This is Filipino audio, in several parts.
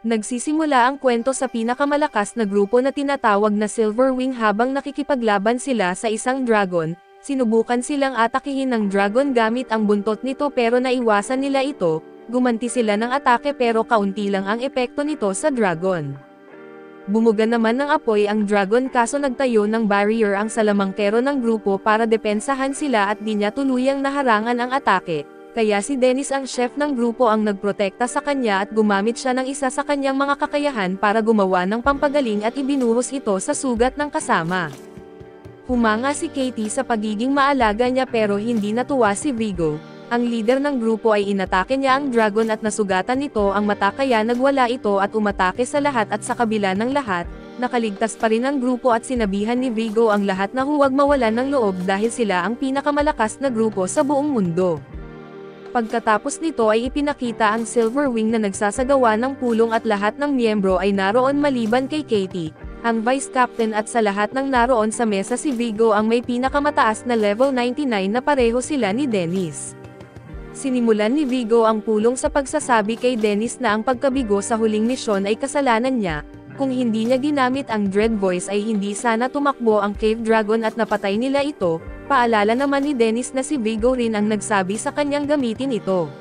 Nagsisimula ang kwento sa pinakamalakas na grupo na tinatawag na Silverwing habang nakikipaglaban sila sa isang dragon. Sinubukan silang atakihin ng dragon gamit ang buntot nito pero naiwasan nila ito. Gumanti sila ng atake pero kaunti lang ang epekto nito sa dragon. Bumuga naman ng apoy ang dragon kaso nagtayo ng barrier ang salamangkero ng grupo para depensahan sila at di niya tuluyang naharangan ang atake. Kaya si Dennis ang chef ng grupo ang nagprotekta sa kanya at gumamit siya ng isa sa kanyang mga kakayahan para gumawa ng pampagaling at ibinuhos ito sa sugat ng kasama. Humanga si Katie sa pagiging maalaga niya pero hindi natuwa si Vigo. Ang leader ng grupo ay inatake niya ang dragon at nasugatan nito ang mata kaya nagwala ito at umatake sa lahat at sa kabila ng lahat, nakaligtas pa rin ang grupo at sinabihan ni Vigo ang lahat na huwag mawalan ng loob dahil sila ang pinakamalakas na grupo sa buong mundo. Pagkatapos nito ay ipinakita ang Silverwing na nagsasagawa ng pulong at lahat ng miyembro ay naroon maliban kay Katie, ang vice captain at sa lahat ng naroon sa mesa si Vigo ang may pinakamataas na level 99 na pareho sila ni Dennis. Sinimulan ni Vigo ang pulong sa pagsasabi kay Dennis na ang pagkabigo sa huling misyon ay kasalanan niya, kung hindi niya ginamit ang Dread Voice ay hindi sana tumakbo ang Cave Dragon at napatay nila ito. Paalala naman ni Dennis na si Vigo rin ang nagsabi sa kanyang gamitin ito.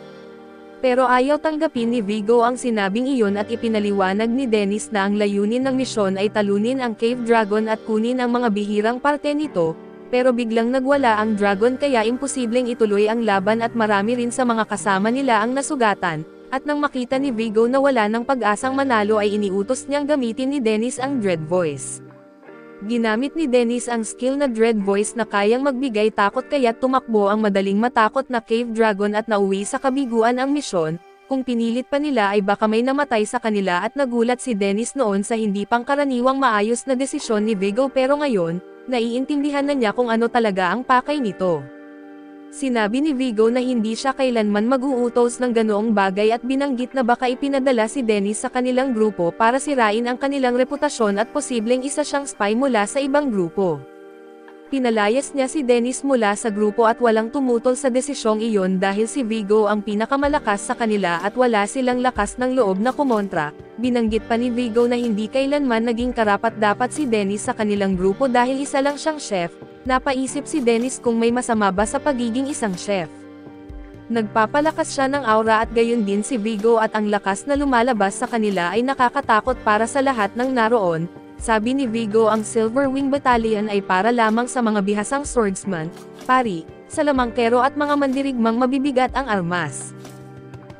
Pero ayaw tanggapin ni Vigo ang sinabing iyon at ipinaliwanag ni Dennis na ang layunin ng misyon ay talunin ang Cave Dragon at kunin ang mga bihirang parte nito, pero biglang nagwala ang dragon kaya imposibleng ituloy ang laban at marami rin sa mga kasama nila ang nasugatan, at nang makita ni Vigo na wala ng pag-asang manalo ay iniutos niyang gamitin ni Dennis ang Dread Voice. Ginamit ni Dennis ang skill na Dread Voice na kayang magbigay takot kaya't tumakbo ang madaling matakot na Cave Dragon at nauwi sa kabiguan ang misyon. Kung pinilit pa nila ay baka may namatay sa kanila at nagulat si Dennis noon sa hindi pangkaraniwang maayos na desisyon ni Vigo pero ngayon, naiintindihan na niya kung ano talaga ang pakay nito. Sinabi ni Vigo na hindi siya kailanman mag-uutos ng ganoong bagay at binanggit na baka ipinadala si Dennis sa kanilang grupo para sirain ang kanilang reputasyon at posibleng isa siyang spy mula sa ibang grupo. Pinalayas niya si Dennis mula sa grupo at walang tumutol sa desisyong iyon dahil si Vigo ang pinakamalakas sa kanila at wala silang lakas ng loob na kumontra. Binanggit pa ni Vigo na hindi kailanman naging karapat-dapat si Dennis sa kanilang grupo dahil isa lang siyang chef. Napaisip si Dennis kung may masama ba sa pagiging isang chef. Nagpapalakas siya ng aura at gayon din si Vigo at ang lakas na lumalabas sa kanila ay nakakatakot para sa lahat ng naroon. Sabi ni Vigo ang Silverwing Battalion ay para lamang sa mga bihasang swordsman, pari, salamangkero at mga mandirigmang mabibigat ang armas.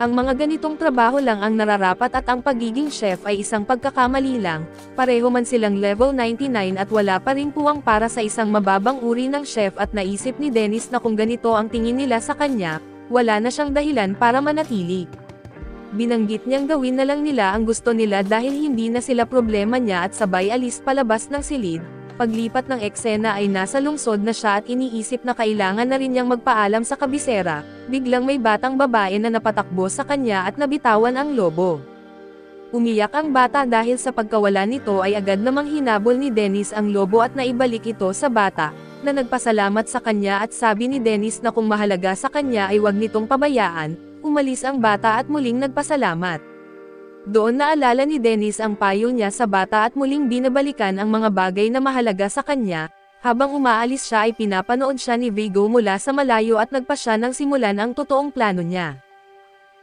Ang mga ganitong trabaho lang ang nararapat at ang pagiging chef ay isang pagkakamali lang, pareho man silang level 99 at wala pa ring puwang para sa isang mababang uri ng chef at naisip ni Dennis na kung ganito ang tingin nila sa kanya, wala na siyang dahilan para manatili. Binanggit niyang gawin na lang nila ang gusto nila dahil hindi na sila problema niya at sabay alis palabas ng silid. Paglipat ng eksena ay nasa lungsod na siya at iniisip na kailangan na rin niyang magpaalam sa kabisera, biglang may batang babae na napatakbo sa kanya at nabitawan ang lobo. Umiyak ang bata dahil sa pagkawala nito ay agad namang hinabol ni Dennis ang lobo at naibalik ito sa bata, na nagpasalamat sa kanya at sabi ni Dennis na kung mahalaga sa kanya ay wag nitong pabayaan. Umalis ang bata at muling nagpasalamat. Doon naalala ni Dennis ang payo niya sa bata at muling binabalikan ang mga bagay na mahalaga sa kanya. Habang umaalis siya ay pinapanood siya ni Vigo mula sa malayo at nagpa siya ng simulan ang totoong plano niya.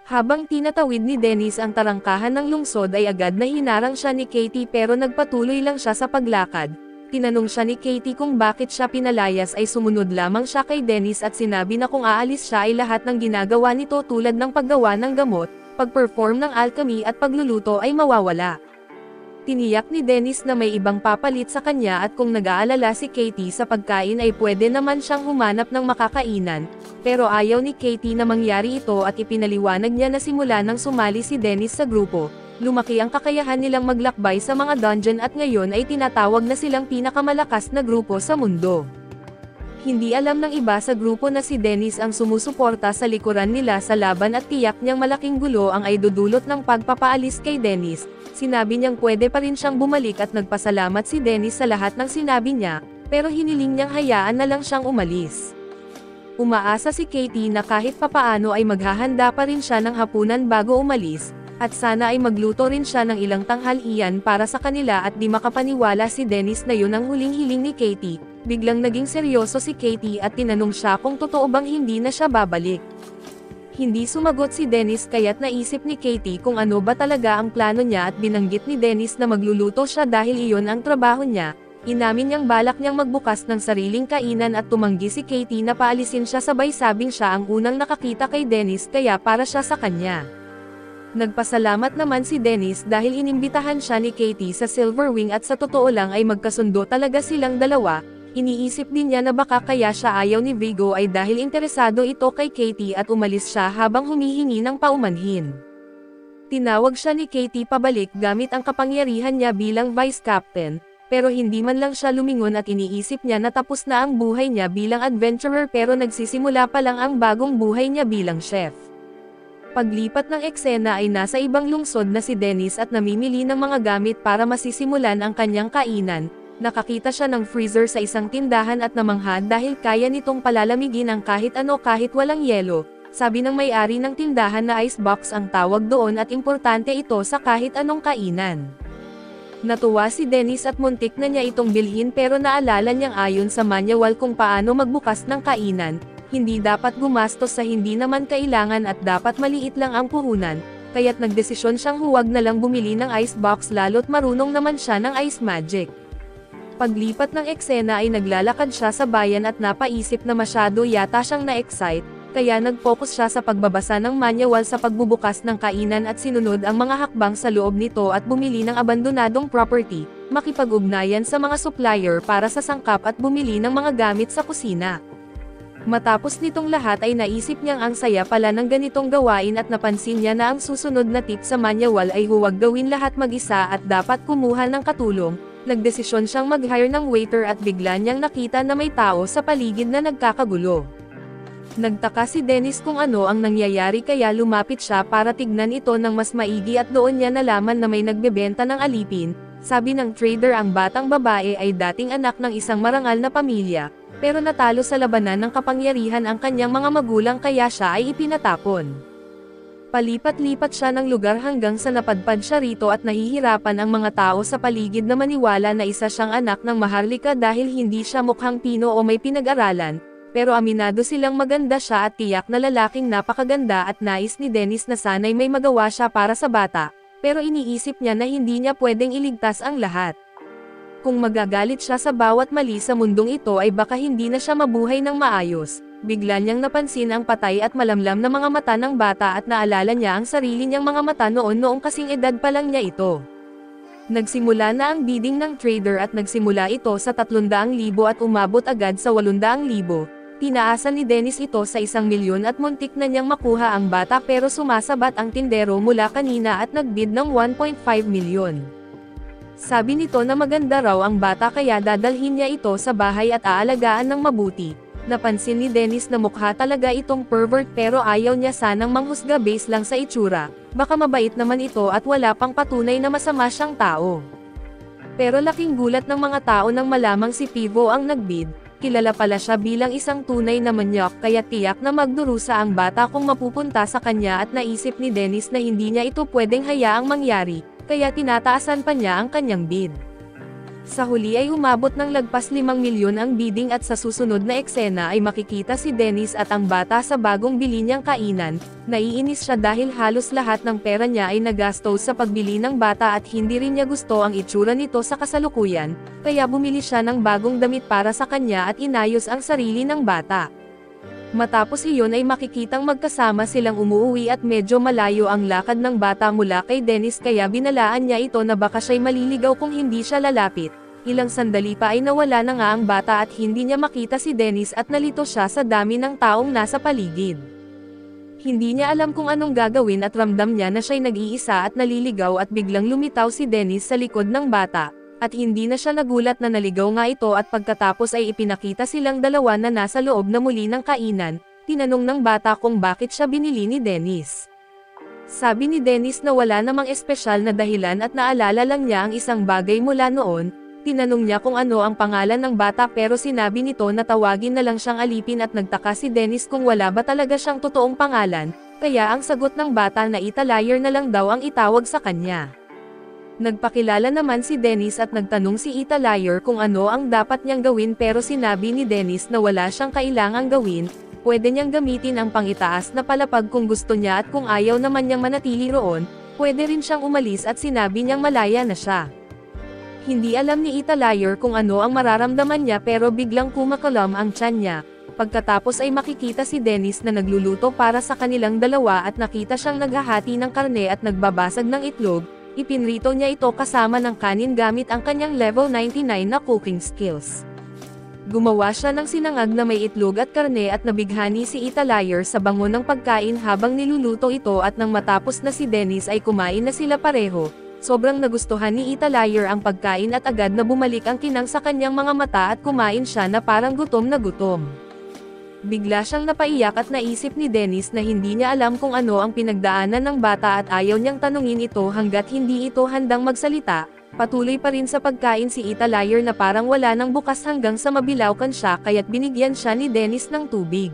Habang tinatawid ni Dennis ang tarangkahan ng lungsod ay agad na hinarang siya ni Katie pero nagpatuloy lang siya sa paglakad. Tinanong siya ni Katie kung bakit siya pinalayas ay sumunod lamang siya kay Dennis at sinabi na kung aalis siya ay lahat ng ginagawa nito tulad ng paggawa ng gamot, pag-perform ng alchemy at pagluluto ay mawawala. Tiniyak ni Dennis na may ibang papalit sa kanya at kung nag-aalala si Katie sa pagkain ay pwede naman siyang humanap ng makakainan, pero ayaw ni Katie na mangyari ito at ipinaliwanag niya na simula nang sumali si Dennis sa grupo, lumaki ang kakayahan nilang maglakbay sa mga dungeon at ngayon ay tinatawag na silang pinakamalakas na grupo sa mundo. Hindi alam ng iba sa grupo na si Dennis ang sumusuporta sa likuran nila sa laban at tiyak niyang malaking gulo ang ay dudulot ng pagpapaalis kay Dennis. Sinabi niyang pwede pa rin siyang bumalik at nagpasalamat si Dennis sa lahat ng sinabi niya, pero hiniling niyang hayaan na lang siyang umalis. Umaasa si Katie na kahit papaano ay maghahanda pa rin siya ng hapunan bago umalis. At sana ay magluto rin siya ng ilang tanghalian para sa kanila at di makapaniwala si Dennis na yun ang huling hiling ni Katie. Biglang naging seryoso si Katie at tinanong siya kung totoo bang hindi na siya babalik. Hindi sumagot si Dennis kaya't naisip ni Katie kung ano ba talaga ang plano niya at binanggit ni Dennis na magluluto siya dahil iyon ang trabaho niya. Inamin niyang balak niyang magbukas ng sariling kainan at tumanggi si Katie na paalisin siya sabay sabing siya ang unang nakakita kay Dennis kaya para siya sa kanya. Nagpasalamat naman si Dennis dahil inimbitahan siya ni Katie sa Silverwing at sa totoo lang ay magkasundo talaga silang dalawa. Iniisip din niya na baka kaya siya ayaw ni Vigo ay dahil interesado ito kay Katie at umalis siya habang humihingi ng paumanhin. Tinawag siya ni Katie pabalik gamit ang kapangyarihan niya bilang vice captain, pero hindi man lang siya lumingon at iniisip niya na tapos na ang buhay niya bilang adventurer pero nagsisimula pa lang ang bagong buhay niya bilang chef. Paglipat ng eksena ay nasa ibang lungsod na si Dennis at namimili ng mga gamit para masisimulan ang kanyang kainan. Nakakita siya ng freezer sa isang tindahan at namangha dahil kaya nitong palalamigin ang kahit ano kahit walang yelo. Sabi ng may-ari ng tindahan na icebox ang tawag doon at importante ito sa kahit anong kainan. Natuwa si Dennis at muntik na niya itong bilhin pero naalala niyang ayon sa manual kung paano magbukas ng kainan. Hindi dapat gumastos sa hindi naman kailangan at dapat maliit lang ang puhunan, kaya't nagdesisyon siyang huwag na lang bumili ng icebox lalo't marunong naman siya ng ice magic. Paglipat ng eksena ay naglalakad siya sa bayan at napaisip na masyado yata siyang na-excite, kaya nag-focus siya sa pagbabasa ng manual sa pagbubukas ng kainan at sinunod ang mga hakbang sa loob nito at bumili ng abandonadong property, makipag-ugnayan sa mga supplier para sa sangkap at bumili ng mga gamit sa kusina. Matapos nitong lahat ay naisip niyang ang saya pala ng ganitong gawain at napansin niya na ang susunod na tip sa manual ay huwag gawin lahat mag-isa at dapat kumuha ng katulong. Nagdesisyon siyang mag-hire ng waiter at bigla niyang nakita na may tao sa paligid na nagkakagulo. Nagtaka si Dennis kung ano ang nangyayari kaya lumapit siya para tignan ito ng mas maigi at doon niya nalaman na may nagbebenta ng alipin. Sabi ng trader ang batang babae ay dating anak ng isang marangal na pamilya. Pero natalo sa labanan ng kapangyarihan ang kanyang mga magulang kaya siya ay ipinatapon. Palipat-lipat siya ng lugar hanggang sa napadpad siya rito at nahihirapan ang mga tao sa paligid na maniwala na isa siyang anak ng maharlika dahil hindi siya mukhang Pino o may pinag-aralan, pero aminado silang maganda siya at tiyak na lalaking napakaganda at nais ni Dennis na sana'y may magawa siya para sa bata, pero iniisip niya na hindi niya pwedeng iligtas ang lahat. Kung magagalit siya sa bawat mali sa mundong ito ay baka hindi na siya mabuhay ng maayos. Bigla niyang napansin ang patay at malamlam na mga mata ng bata at naalala niya ang sarili niyang mga mata noong kasing edad pa lang niya ito. Nagsimula na ang bidding ng trader at nagsimula ito sa 300,000 at umabot agad sa 800,000. Tinaasan ni Dennis ito sa 1,000,000 at muntik na niyang makuha ang bata pero sumasabat ang tindero mula kanina at nagbid ng 1.5 milyon. Sabi nito na maganda raw ang bata kaya dadalhin niya ito sa bahay at aalagaan ng mabuti. Napansin ni Dennis na mukha talaga itong pervert pero ayaw niya sanang manghusga base lang sa itsura, baka mabait naman ito at wala pang patunay na masama siyang tao. Pero laking gulat ng mga tao nang malamang si Pivo ang nagbid, kilala pala siya bilang isang tunay na manyak kaya tiyak na magdurusa ang bata kung mapupunta sa kanya at naisip ni Dennis na hindi niya ito pwedeng hayaang mangyari. Kaya tinataasan pa niya ang kanyang bid. Sa huli ay umabot ng lagpas 5 milyon ang bidding at sa susunod na eksena ay makikita si Dennis at ang bata sa bagong bili niyang kainan. Naiinis siya dahil halos lahat ng pera niya ay nagastos sa pagbili ng bata at hindi rin niya gusto ang itsura nito sa kasalukuyan, kaya bumili siya ng bagong damit para sa kanya at inayos ang sarili ng bata. Matapos iyon ay makikitang magkasama silang umuuwi at medyo malayo ang lakad ng bata mula kay Dennis kaya binalaan niya ito na baka siya'y maliligaw kung hindi siya lalapit. Ilang sandali pa ay nawala na nga ang bata at hindi niya makita si Dennis at nalito siya sa dami ng taong nasa paligid. Hindi niya alam kung anong gagawin at ramdam niya na siya'y nag-iisa at naliligaw at biglang lumitaw si Dennis sa likod ng bata. At hindi na siya nagulat na naligaw nga ito at pagkatapos ay ipinakita silang dalawa na nasa loob na muli ng kainan, tinanong ng bata kung bakit siya binili ni Dennis. Sabi ni Dennis na wala namang espesyal na dahilan at naalala lang niya ang isang bagay mula noon. Tinanong niya kung ano ang pangalan ng bata pero sinabi nito na tawagin na lang siyang alipin at nagtaka si Dennis kung wala ba talaga siyang totoong pangalan. kaya ang sagot ng bata na Italayer na lang daw ang itawag sa kanya. Nagpakilala naman si Dennis at nagtanong si Italayer kung ano ang dapat niyang gawin pero sinabi ni Dennis na wala siyang kailangang gawin, pwede niyang gamitin ang pangitaas na palapag kung gusto niya at kung ayaw naman niyang manatili roon, pwede rin siyang umalis at sinabi niyang malaya na siya. Hindi alam ni Italayer kung ano ang mararamdaman niya pero biglang kumakalam ang tiyan niya. Pagkatapos ay makikita si Dennis na nagluluto para sa kanilang dalawa at nakita siyang naghahati ng karne at nagbabasag ng itlog. Ipinrito niya ito kasama ng kanin gamit ang kanyang level 99 na cooking skills. Gumawa siya ng sinangag na may itlog at karne at nabighani si Italayer sa bango ng pagkain habang niluluto ito at nang matapos na si Dennis ay kumain na sila pareho. Sobrang nagustuhan ni Italayer ang pagkain at agad na bumalik ang kinang sa kanyang mga mata at kumain siya na parang gutom na gutom. Bigla siyang napaiyak at naisip ni Dennis na hindi niya alam kung ano ang pinagdaanan ng bata at ayaw niyang tanungin ito hanggat hindi ito handang magsalita. Patuloy pa rin sa pagkain si Italayer na parang wala nang bukas hanggang sa mabilawkan siya kaya't binigyan siya ni Dennis ng tubig.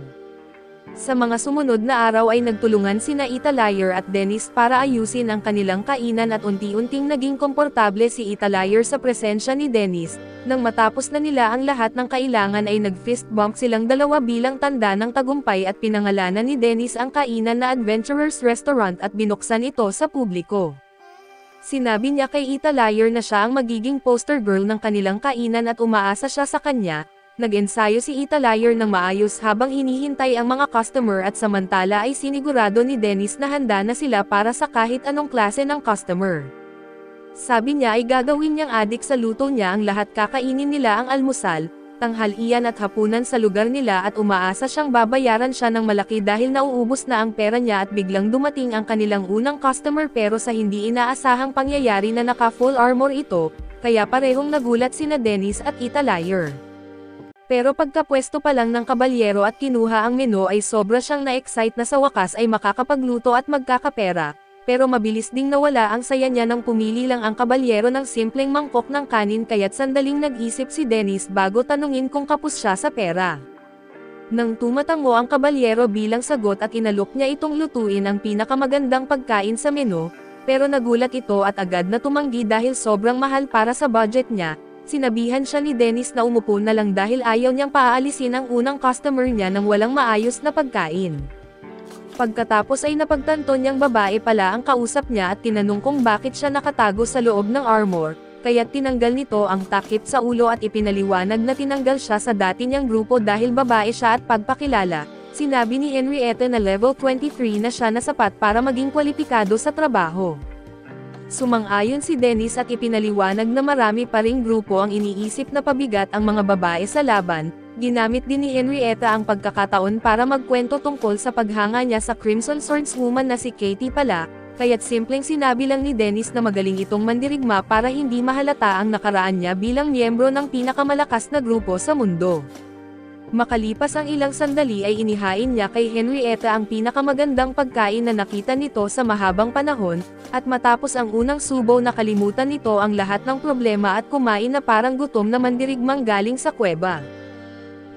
Sa mga sumunod na araw ay nagtulungan sina Italayer at Dennis para ayusin ang kanilang kainan at unti-unting naging komportable si Italayer sa presensya ni Dennis. Nang matapos na nila ang lahat ng kailangan ay nag-fist bump silang dalawa bilang tanda ng tagumpay at pinangalanan ni Dennis ang kainan na Adventurers Restaurant at binuksan ito sa publiko. Sinabi niya kay Italayer na siya ang magiging poster girl ng kanilang kainan at umaasa siya sa kanya. Nag-ensayo si Italayer ng maayos habang hinihintay ang mga customer at samantala ay sinigurado ni Dennis na handa na sila para sa kahit anong klase ng customer. Sabi niya ay gagawin niyang adik sa luto niya ang lahat kakainin nila ang almusal, tanghalian at hapunan sa lugar nila at umaasa siyang babayaran siya ng malaki dahil nauubos na ang pera niya at biglang dumating ang kanilang unang customer pero sa hindi inaasahang pangyayari na naka-full armor ito, kaya parehong nagulat sina Dennis at Italayer. Pero pagkapwesto pa lang ng kabalyero at kinuha ang menu ay sobra siyang na-excite na sa wakas ay makakapagluto at magkakapera, pero mabilis ding nawala ang saya niya nang pumili lang ang kabalyero ng simpleng mangkok ng kanin kaya't sandaling nag-isip si Dennis bago tanungin kung kapos siya sa pera. Nang tumatango ang kabalyero bilang sagot at inalok niya itong lutuin ang pinakamagandang pagkain sa menu, pero nagulat ito at agad na tumanggi dahil sobrang mahal para sa budget niya. Sinabihan siya ni Dennis na umupo na lang dahil ayaw niyang paaalisin ang unang customer niya nang walang maayos na pagkain. Pagkatapos ay napagtanto niyang babae pala ang kausap niya at tinanong kung bakit siya nakatago sa loob ng armor, kaya't tinanggal nito ang takip sa ulo at ipinaliwanag na tinanggal siya sa dati niyang grupo dahil babae siya at pagpakilala. Sinabi ni Henrietta na level 23 na siya na sapat para maging kwalipikado sa trabaho. Sumang-ayon si Dennis at ipinaliwanag na marami pa ring grupo ang iniisip na pabigat ang mga babae sa laban. Ginamit din ni Henrietta ang pagkakataon para magkwento tungkol sa paghanga niya sa Crimson Swordswoman na si Katie pala, kaya't simpleng sinabi lang ni Dennis na magaling itong mandirigma para hindi mahalata ang nakaraan niya bilang miyembro ng pinakamalakas na grupo sa mundo. Makalipas ang ilang sandali ay inihain niya kay Henrietta ang pinakamagandang pagkain na nakita nito sa mahabang panahon, at matapos ang unang subo nakalimutan nito ang lahat ng problema at kumain na parang gutom na mandirigmang galing sa kuweba.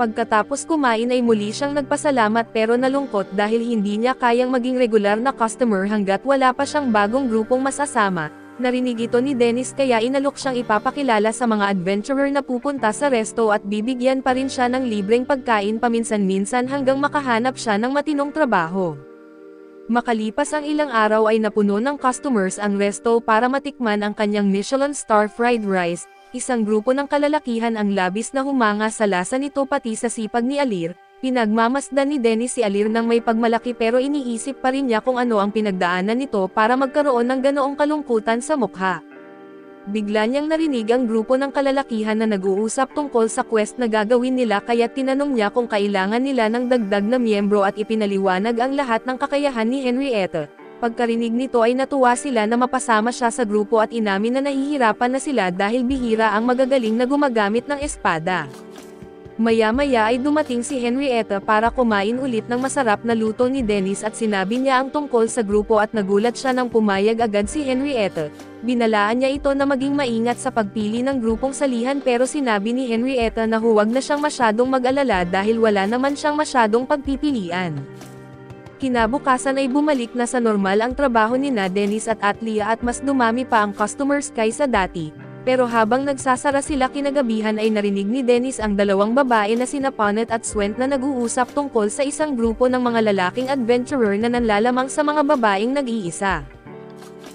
Pagkatapos kumain ay muli siyang nagpasalamat pero nalungkot dahil hindi niya kayang maging regular na customer hanggat wala pa siyang bagong grupong masasama. Narinig ito ni Dennis kaya inalok siyang ipapakilala sa mga adventurer na pupunta sa resto at bibigyan pa rin siya ng libreng pagkain paminsan-minsan hanggang makahanap siya ng matinong trabaho. Makalipas ang ilang araw ay napuno ng customers ang resto para matikman ang kanyang Michelin Star Fried Rice. Isang grupo ng kalalakihan ang labis na humanga sa lasa nito pati sa sipag ni Alir. Pinagmamasdan ni Dennis si Alir ng may pagmalaki pero iniisip pa rin niya kung ano ang pinagdaanan nito para magkaroon ng ganoong kalungkutan sa mukha. Bigla niyang narinig ang grupo ng kalalakihan na nag-uusap tungkol sa quest na gagawin nila kaya tinanong niya kung kailangan nila ng dagdag na miyembro at ipinaliwanag ang lahat ng kakayahan ni Henrietta. Pagkarinig nito ay natuwa sila na mapasama siya sa grupo at inamin na nahihirapan na sila dahil bihira ang magagaling na gumagamit ng espada. Maya-maya ay dumating si Henrietta para kumain ulit ng masarap na luto ni Dennis at sinabi niya ang tungkol sa grupo at nagulat siya nang pumayag agad si Henrietta. Binalaan niya ito na maging maingat sa pagpili ng grupong salihan pero sinabi ni Henrietta na huwag na siyang masyadong mag-alala dahil wala naman siyang masyadong pagpipilian. Kinabukasan ay bumalik na sa normal ang trabaho nina Dennis at Atlia at mas dumami pa ang customers kaysa dati. Pero habang nagsasara sila kinagabihan ay narinig ni Dennis ang dalawang babae na sina Pawnee at Swent na nag-uusap tungkol sa isang grupo ng mga lalaking adventurer na nanlalamang sa mga babaeng nag-iisa.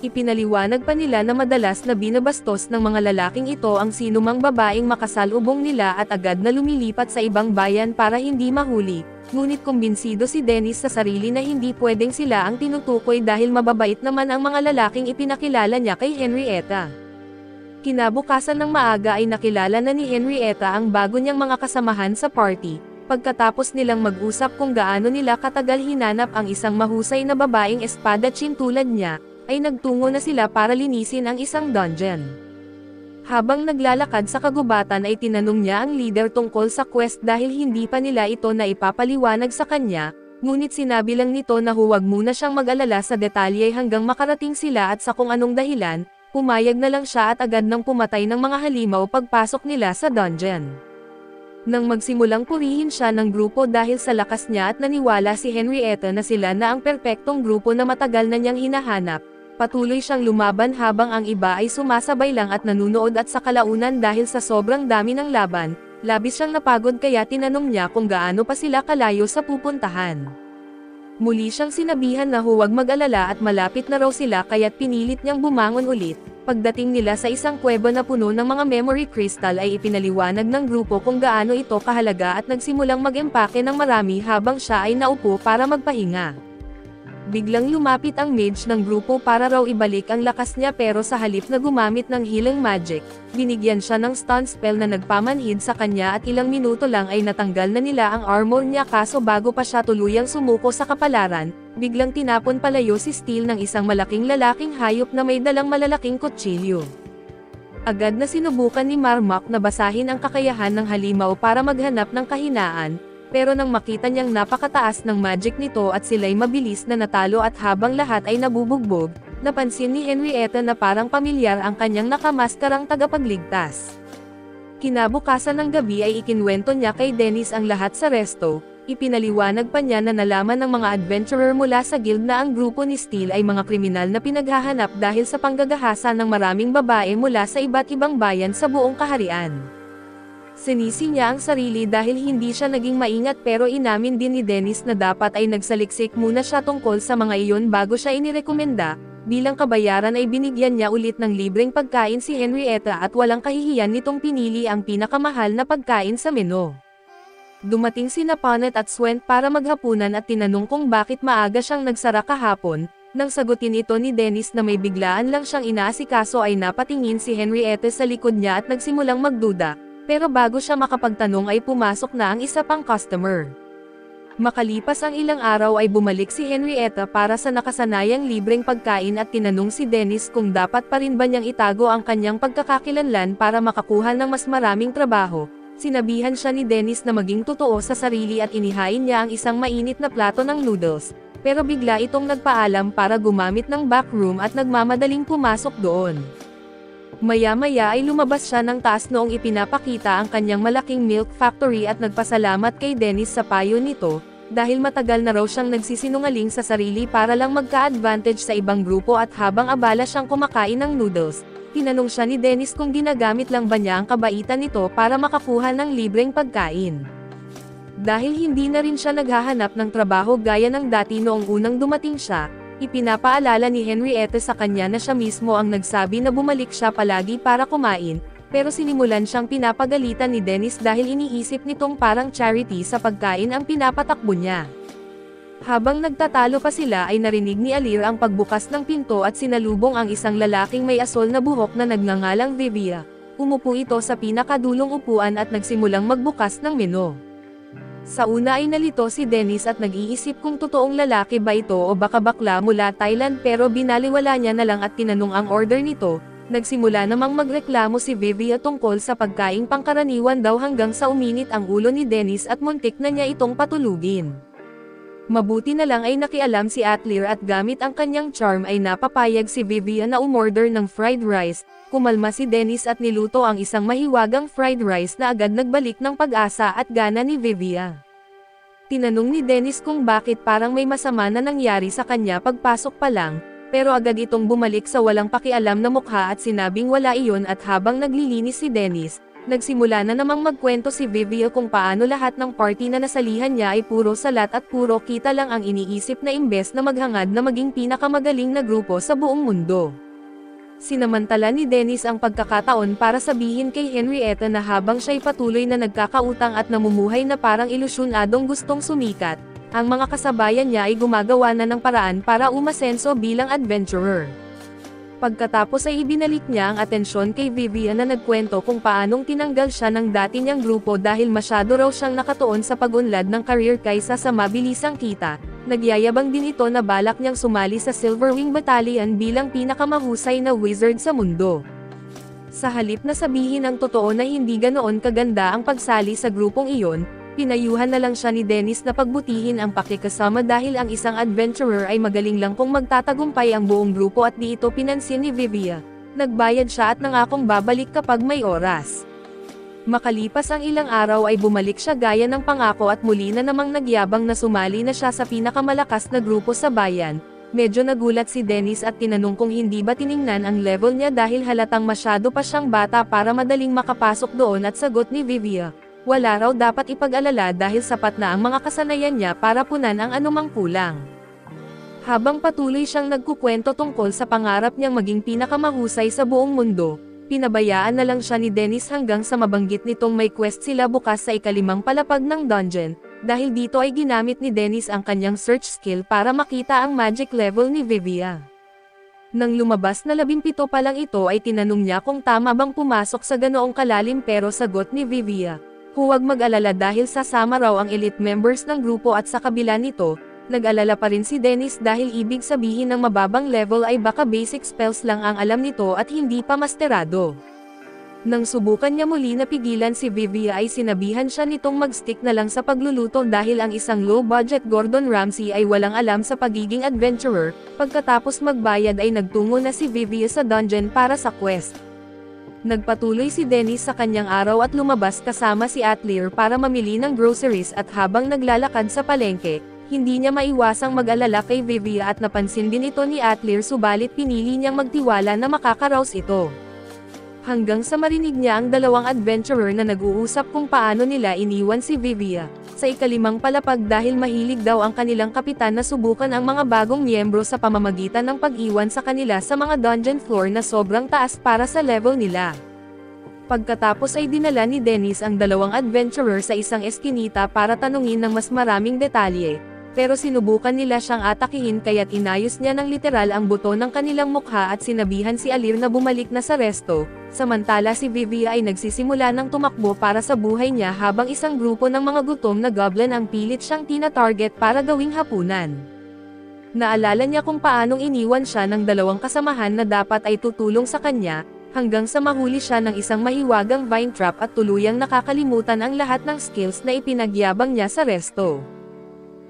Ipinaliwanag pa nila na madalas na binabastos ng mga lalaking ito ang sinumang babaeng makasalubong nila at agad na lumilipat sa ibang bayan para hindi mahuli, ngunit kumbinsido si Dennis sa sarili na hindi pwedeng sila ang tinutukoy dahil mababait naman ang mga lalaking ipinakilala niya kay Henrietta. Kinabukasan ng maaga ay nakilala na ni Henrietta ang bago niyang mga kasamahan sa party, pagkatapos nilang mag-usap kung gaano nila katagal hinanap ang isang mahusay na babaeng espadachim tulad niya, ay nagtungo na sila para linisin ang isang dungeon. Habang naglalakad sa kagubatan ay tinanong niya ang leader tungkol sa quest dahil hindi pa nila ito na ipapaliwanag sa kanya, ngunit sinabi lang nito na huwag muna siyang mag-alala sa detalye hanggang makarating sila at sa kung anong dahilan. Pumayag na lang siya at agad nang pumatay ng mga halimaw pagpasok nila sa dungeon. Nang magsimulang purihin siya ng grupo dahil sa lakas niya at naniwala si Henrietta na sila na ang perpektong grupo na matagal na niyang hinahanap, patuloy siyang lumaban habang ang iba ay sumasabay lang at nanunood at sa kalaunan dahil sa sobrang dami ng laban, labis siyang napagod kaya tinanong niya kung gaano pa sila kalayo sa pupuntahan. Muli siyang sinabihan na huwag mag-alala at malapit na raw sila kaya't pinilit niyang bumangon ulit. Pagdating nila sa isang kuweba na puno ng mga memory crystal ay ipinaliwanag ng grupo kung gaano ito kahalaga at nagsimulang mag-empake ng marami habang siya ay naupo para magpahinga. Biglang lumapit ang mage ng grupo para raw ibalik ang lakas niya pero sa halip na gumamit ng healing magic, binigyan siya ng stun spell na nagpamanhid sa kanya at ilang minuto lang ay natanggal na nila ang armor niya kaso bago pa siya tuluyang sumuko sa kapalaran, biglang tinapon palayo si Steel ng isang malaking lalaking hayop na may dalang malalaking kutsilyo. Agad na sinubukan ni Marmak na basahin ang kakayahan ng halimaw para maghanap ng kahinaan, pero nang makita niyang napakataas ng magic nito at sila'y mabilis na natalo at habang lahat ay nabubugbog, napansin ni Henrietta na parang pamilyar ang kanyang nakamaskarang tagapagligtas. Kinabukasan ng gabi ay ikinwento niya kay Dennis ang lahat sa resto, ipinaliwanag pa niya na nalaman ng mga adventurer mula sa guild na ang grupo ni Steel ay mga kriminal na pinaghahanap dahil sa panggagahasa ng maraming babae mula sa iba't ibang bayan sa buong kaharian. Sinisi niya ang sarili dahil hindi siya naging maingat pero inamin din ni Dennis na dapat ay nagsaliksik muna siya tungkol sa mga iyon bago siya inirekomenda, bilang kabayaran ay binigyan niya ulit ng libreng pagkain si Henrietta at walang kahihiyan nitong pinili ang pinakamahal na pagkain sa menu. Dumating sina Pawnee at Swent para maghapunan at tinanong kung bakit maaga siyang nagsara kahapon, nang sagutin ito ni Dennis na may biglaan lang siyang inaasikaso ay napatingin si Henrietta sa likod niya at nagsimulang magduda. Pero bago siya makapagtanong ay pumasok na ang isa pang customer. Makalipas ang ilang araw ay bumalik si Henrietta para sa nakasanayang libreng pagkain at tinanong si Dennis kung dapat pa rin ba niyang itago ang kanyang pagkakakilanlan para makakuha ng mas maraming trabaho. Sinabihan siya ni Dennis na maging totoo sa sarili at inihain niya ang isang mainit na plato ng noodles, pero bigla itong nagpaalam para gumamit ng backroom at nagmamadaling pumasok doon. Maya-maya ay lumabas siya ng taas noong ipinapakita ang kanyang malaking milk factory at nagpasalamat kay Dennis sa payo nito, dahil matagal na raw siyang nagsisinungaling sa sarili para lang magka-advantage sa ibang grupo at habang abala siyang kumakain ng noodles, tinanong siya ni Dennis kung ginagamit lang ba niya ang kabaitan nito para makakuha ng libreng pagkain. Dahil hindi na rin siya naghahanap ng trabaho gaya ng dati noong unang dumating siya, ipinapaalala ni Henrietta sa kanya na siya mismo ang nagsabi na bumalik siya palagi para kumain, pero sinimulan siyang pinapagalitan ni Dennis dahil iniisip nitong parang charity sa pagkain ang pinapatakbo niya. Habang nagtatalo pa sila ay narinig ni Alir ang pagbukas ng pinto at sinalubong ang isang lalaking may asol na buhok na nagngangalang Vivia. Umupo ito sa pinakadulong upuan at nagsimulang magbukas ng menu. Sa una ay nalito si Dennis at nag-iisip kung totoong lalaki ba ito o baka bakla mula Thailand pero binaliwala niya na lang at tinanong ang order nito. Nagsimula namang magreklamo si Vivia tungkol sa pagkaing pangkaraniwan daw hanggang sa uminit ang ulo ni Dennis at muntik na niya itong patulugin. Mabuti na lang ay nakialam si Atlir at gamit ang kanyang charm ay napapayag si Vivia na umorder ng fried rice. Kumalma si Dennis at niluto ang isang mahiwagang fried rice na agad nagbalik ng pag-asa at gana ni Vivia. Tinanong ni Dennis kung bakit parang may masama na nangyari sa kanya pagpasok pa lang, pero agad itong bumalik sa walang pakialam na mukha at sinabing wala iyon at habang naglilinis si Dennis, nagsimula na namang magkwento si Vivian kung paano lahat ng party na nasalihan niya ay puro salat at puro kita lang ang iniisip na imbes na maghangad na maging pinakamagaling na grupo sa buong mundo. Sinamantala ni Dennis ang pagkakataon para sabihin kay Henrietta na habang siya'y patuloy na nagkakautang at namumuhay na parang ilusyonadong gustong sumikat, ang mga kasabayan niya ay gumagawa na ng paraan para umasenso bilang adventurer. Pagkatapos ay ibinalik niya ang atensyon kay Vivian na nagkwento kung paanong tinanggal siya ng dati niyang grupo dahil masyado raw siyang nakatuon sa pag-unlad ng career kaysa sa mabilisang kita. Nagyayabang din ito na balak niyang sumali sa Silverwing Battalion bilang pinakamahusay na wizard sa mundo. Sa halip na sabihin ang totoo na hindi ganoon kaganda ang pagsali sa grupong iyon, pinayuhan na lang siya ni Dennis na pagbutihin ang pakikasama dahil ang isang adventurer ay magaling lang kung magtatagumpay ang buong grupo at di ito pinansin ni Vivian. Nagbayad siya at nangakong babalik kapag may oras. Makalipas ang ilang araw ay bumalik siya gaya ng pangako at muli na namang nagyabang na sumali na siya sa pinakamalakas na grupo sa bayan. Medyo nagulat si Dennis at tinanong kung hindi ba tiningnan ang level niya dahil halatang masyado pa siyang bata para madaling makapasok doon at sagot ni Vivian, wala raw dapat ipag-alala dahil sapat na ang mga kasanayan niya para punan ang anumang kulang. Habang patuloy siyang nagkukwento tungkol sa pangarap niyang maging pinakamahusay sa buong mundo, pinabayaan na lang siya ni Dennis hanggang sa mabanggit nitong may quest sila bukas sa ikalimang palapag ng dungeon, dahil dito ay ginamit ni Dennis ang kanyang search skill para makita ang magic level ni Vivian. Nang lumabas na 17 pa lang ito ay tinanong niya kung tama bang pumasok sa ganoong kalalim pero sagot ni Vivian, huwag mag-alala dahil sasama raw ang elite members ng grupo at sa kabila nito, nag-alala pa rin si Dennis dahil ibig sabihin ng mababang level ay baka basic spells lang ang alam nito at hindi pa masterado. Nang subukan niya muli na pigilan si Vivian ay sinabihan siya nitong mag-stick na lang sa pagluluto dahil ang isang low-budget Gordon Ramsay ay walang alam sa pagiging adventurer. Pagkatapos magbayad ay nagtungo na si Vivian sa dungeon para sa quest. Nagpatuloy si Dennis sa kanyang araw at lumabas kasama si Atlir para mamili ng groceries at habang naglalakad sa palengke, hindi niya maiwasang mag-alala kay Vivian at napansin din ito ni Atlir subalit pinili niyang magtiwala na makakaraos ito. Hanggang sa marinig niya ang dalawang adventurer na nag-uusap kung paano nila iniwan si Vivian sa ikalimang palapag dahil mahilig daw ang kanilang kapitan na subukan ang mga bagong miyembro sa pamamagitan ng pag-iwan sa kanila sa mga dungeon floor na sobrang taas para sa level nila. Pagkatapos ay dinala ni Dennis ang dalawang adventurer sa isang eskinita para tanungin ng mas maraming detalye. Pero sinubukan nila siyang atakihin kaya't inayos niya ng literal ang buto ng kanilang mukha at sinabihan si Alir na bumalik na sa resto, samantala si Vivian ay nagsisimula ng tumakbo para sa buhay niya habang isang grupo ng mga gutom na goblin ang pilit siyang tina-target para gawing hapunan. Naalala niya kung paanong iniwan siya ng dalawang kasamahan na dapat ay tutulong sa kanya, hanggang sa mahuli siya ng isang mahiwagang vine trap at tuluyang nakakalimutan ang lahat ng skills na ipinagyabang niya sa resto.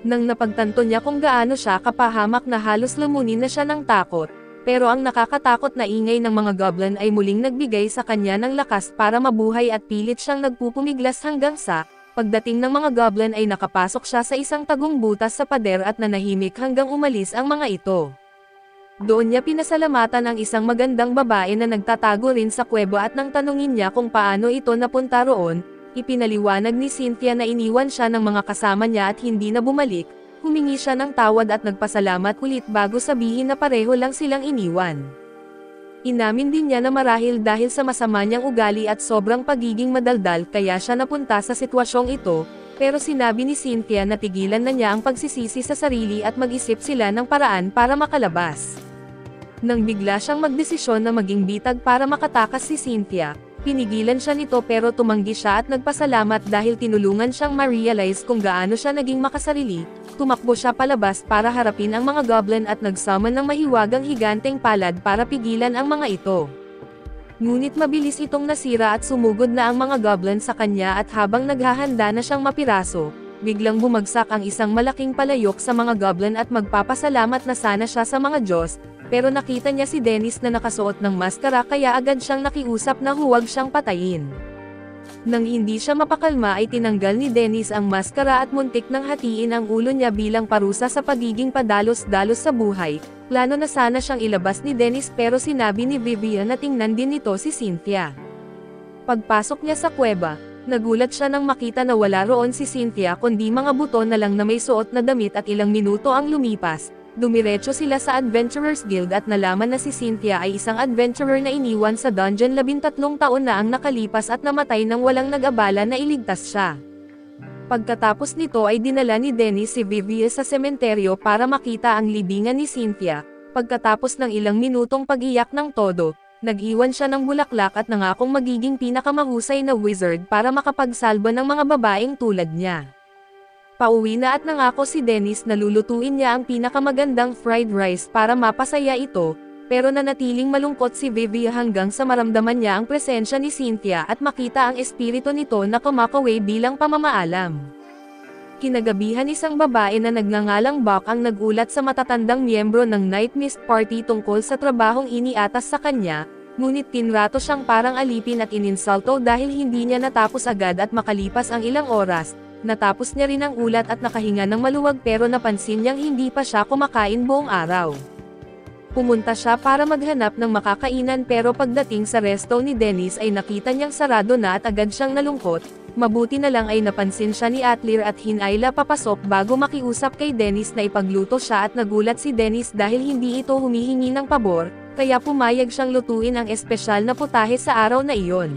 Nang napagtanto niya kung gaano siya kapahamak na halos lumunin na siya ng takot, pero ang nakakatakot na ingay ng mga goblin ay muling nagbigay sa kanya ng lakas para mabuhay at pilit siyang nagpupumiglas hanggang sa, pagdating ng mga goblin ay nakapasok siya sa isang tagong butas sa pader at nanahimik hanggang umalis ang mga ito. Doon niya pinasalamatan ang isang magandang babae na nagtatago rin sa kuweba at nang tanungin niya kung paano ito napunta roon, ipinaliwanag ni Cynthia na iniwan siya ng mga kasama niya at hindi na bumalik, humingi siya ng tawad at nagpasalamat ulit bago sabihin na pareho lang silang iniwan. Inamin din niya na marahil dahil sa masama niyang ugali at sobrang pagiging madaldal kaya siya napunta sa sitwasyong ito, pero sinabi ni Cynthia na tigilan na niya ang pagsisisi sa sarili at mag-isip sila ng paraan para makalabas. Nang bigla siyang magdesisyon na maging bitag para makatakas si Cynthia, pinigilan siya nito pero tumanggi siya at nagpasalamat dahil tinulungan siyang ma-realize kung gaano siya naging makasarili. Tumakbo siya palabas para harapin ang mga goblin at nagsummon ng mahiwagang higanteng palad para pigilan ang mga ito. Ngunit mabilis itong nasira at sumugod na ang mga goblin sa kanya at habang naghahanda na siyang mapiraso, biglang bumagsak ang isang malaking palayok sa mga goblin at magpapasalamat na sana siya sa mga Diyos. Pero nakita niya si Dennis na nakasuot ng maskara kaya agad siyang nakiusap na huwag siyang patayin. Nang hindi siya mapakalma ay tinanggal ni Dennis ang maskara at muntik nang hatiin ang ulo niya bilang parusa sa pagiging padalos-dalos sa buhay. Plano na sana siyang ilabas ni Dennis pero sinabi ni Vivian na tingnan din nito si Cynthia. Pagpasok niya sa kuweba, nagulat siya nang makita na wala roon si Cynthia kundi mga buto na lang na may suot na damit at ilang minuto ang lumipas. Dumiretso sila sa Adventurers Guild at nalaman na si Cynthia ay isang adventurer na iniwan sa dungeon 13 taon na ang nakalipas at namatay nang walang nag-abala na iligtas siya. Pagkatapos nito ay dinala ni Dennis si Vivian sa sementeryo para makita ang libingan ni Cynthia. Pagkatapos ng ilang minutong pag-iyak ng todo, nag-iwan siya ng bulaklak at nangakong magiging pinakamahusay na wizard para makapagsalba ng mga babaeng tulad niya. Pauwi na at nangako si Dennis na lulutuin niya ang pinakamagandang fried rice para mapasaya ito, pero nanatiling malungkot si Vivian hanggang sa maramdaman niya ang presensya ni Cynthia at makita ang espiritu nito na kumakaway bilang pamamaalam. Kinagabihan isang babae na nagngangalang Buck ang nagulat sa matatandang miyembro ng Night Mist Party tungkol sa trabahong iniatas sa kanya, ngunit tinrato siyang parang alipin at ininsulto dahil hindi niya natapos agad at makalipas ang ilang oras. Natapos niya rin ang ulat at nakahinga ng maluwag pero napansin niyang hindi pa siya kumakain buong araw. Pumunta siya para maghanap ng makakainan pero pagdating sa resto ni Dennis ay nakita niyang sarado na at agad siyang nalungkot. Mabuti na lang ay napansin siya ni Atlir at hinayla papasok bago makiusap kay Dennis na ipagluto siya at nagulat si Dennis dahil hindi ito humihingi ng pabor, kaya pumayag siyang lutuin ang espesyal na putahe sa araw na iyon.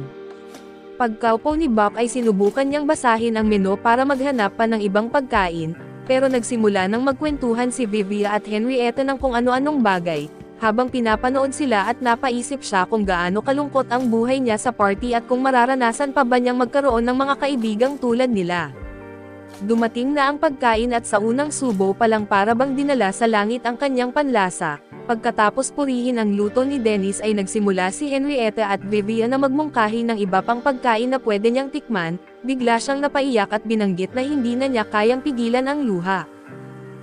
Pagkaupo ni Buck ay sinubukan niyang basahin ang menu para maghanap pa ng ibang pagkain, pero nagsimula nang magkwentuhan si Vivian at Henrietta ng kung ano-anong bagay, habang pinapanood sila at napaisip siya kung gaano kalungkot ang buhay niya sa party at kung mararanasan pa ba niyang magkaroon ng mga kaibigang tulad nila. Dumating na ang pagkain at sa unang subo pa lang para bang dinala sa langit ang kanyang panlasa. Pagkatapos purihin ang luto ni Dennis ay nagsimula si Henrietta at Vivian na magmungkahi ng iba pang pagkain na pwede niyang tikman, bigla siyang napaiyak at binanggit na hindi na niya kayang pigilan ang luha.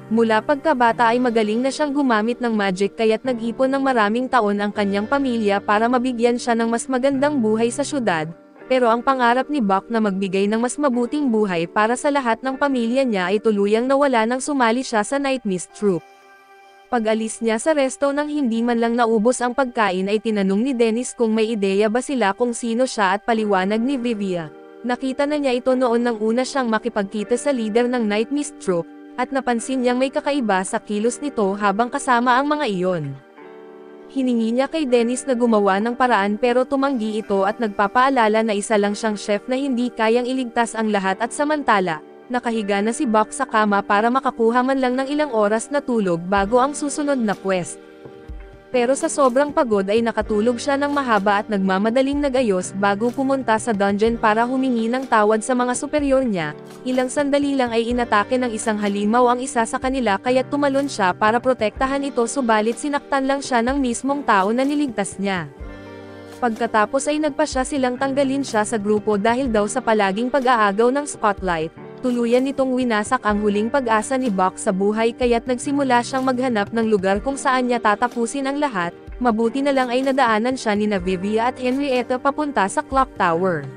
Mula pagkabata ay magaling na siyang gumamit ng magic kaya't nag-ipon ng maraming taon ang kanyang pamilya para mabigyan siya ng mas magandang buhay sa syudad, pero ang pangarap ni Buck na magbigay ng mas mabuting buhay para sa lahat ng pamilya niya ay tuluyang nawala nang sumali siya sa Night Mist Troop. Pag-alis niya sa resto nang hindi man lang naubos ang pagkain ay tinanong ni Dennis kung may ideya ba sila kung sino siya at paliwanag ni Vivian. Nakita na niya ito noon nang una siyang makipagkita sa leader ng Night Mist Troop, at napansin niyang may kakaiba sa kilos nito habang kasama ang mga iyon. Hiningi niya kay Dennis na gumawa ng paraan pero tumanggi ito at nagpapaalala na isa lang siyang chef na hindi kayang iligtas ang lahat at samantala, nakahiga na si Buck sa kama para makakuha man lang ng ilang oras na tulog bago ang susunod na quest. Pero sa sobrang pagod ay nakatulog siya ng mahaba at nagmamadaling nagayos bago pumunta sa dungeon para humingi ng tawad sa mga superior niya. Ilang sandali lang ay inatake ng isang halimaw ang isa sa kanila kaya't tumalon siya para protektahan ito subalit sinaktan lang siya ng mismong tao na niligtas niya. Pagkatapos ay nagpasya silang tanggalin siya sa grupo dahil daw sa palaging pag-aagaw ng spotlight. Tuluyan nitong winasak ang huling pag-asa ni Buck sa buhay kaya't nagsimula siyang maghanap ng lugar kung saan niya tatapusin ang lahat. Mabuti na lang ay nadaanan siya ni Vivian at Henrietta papunta sa Clock Tower.